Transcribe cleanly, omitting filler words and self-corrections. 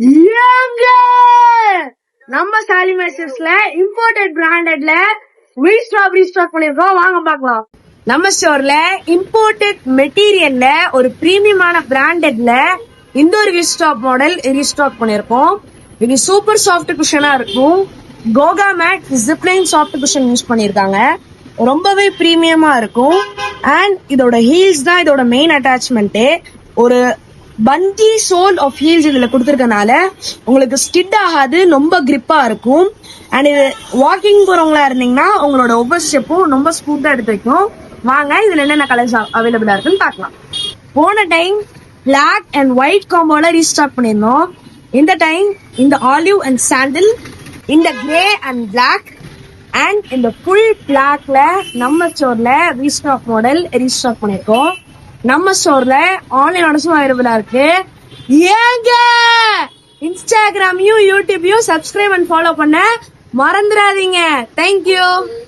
ஏங்க நம்ம சாலிமேசஸ்ல imported பிராண்டட்ல wheel stop restock பண்ணிருக்கோம். வாங்க பார்க்கலாம். நம்ம ஸ்டோர்ல இம்போர்ட்டட் மெட்டீரியல்ல ஒரு பிரீமியமான பிராண்டட்ல இந்த ஒரு வீல் ஸ்டாப் மாடல் ரீஸ்டாக் பண்ணிருக்கோம். இது சூப்பர் சாஃப்ட் குஷனா இருக்கும். கோகா மேட் ஜிப்லைன் சாஃப்ட் குஷன் யூஸ் பண்ணிருக்காங்க. ரொம்பவே பிரீமியமா இருக்கும். அண்ட் இதோட ஹீல்ஸ் தான் இதோட மெயின் அட்டாச்மெண்ட். ஒரு பஞ்சி சோல் ஆஃப் ஹீல்ஸ் இதுல கொடுத்துருக்கனால உங்களுக்கு ஸ்கிட் ஆகாது, ரொம்ப கிரிப்பா இருக்கும். அண்ட் இது வாக்கிங் போறவங்களா இருந்தீங்கன்னா உங்களோட ஒவ்வொரு ஸ்டெப்பும் ரொம்ப ஸ்மூத்தா எடுத்து வைக்கும். வாங்க இதுல என்னென்ன கலர்ஸ் அவைலபிளா இருக்குன்னு பார்க்கலாம். போன டைம் பிளாக் அண்ட் ஒயிட் காம்போல ரீஸ்டாக் பண்ணிருந்தோம். இந்த டைம் இந்த ஆலிவ் அண்ட் சாண்டில், இந்த கிரே அண்ட் பிளாக் அண்ட் இந்த ஃபுல் பிளாக்ல நம்ம ஸ்டோர்ல ரீஸ்டாக் மாடல் ரீஸ்டாக் பண்ணிருக்கோம். நம்ம ஸ்டோர்ல ஆன்லைன் ஆர்டர்ஸும் அவைலபிளா இருக்கு. ஏங்க இன்ஸ்டாகிராமையும் யூடியூபையும் சப்ஸ்கிரைப் அண்ட் ஃபாலோ பண்ண மறந்துடாதீங்க. தேங்க்யூ.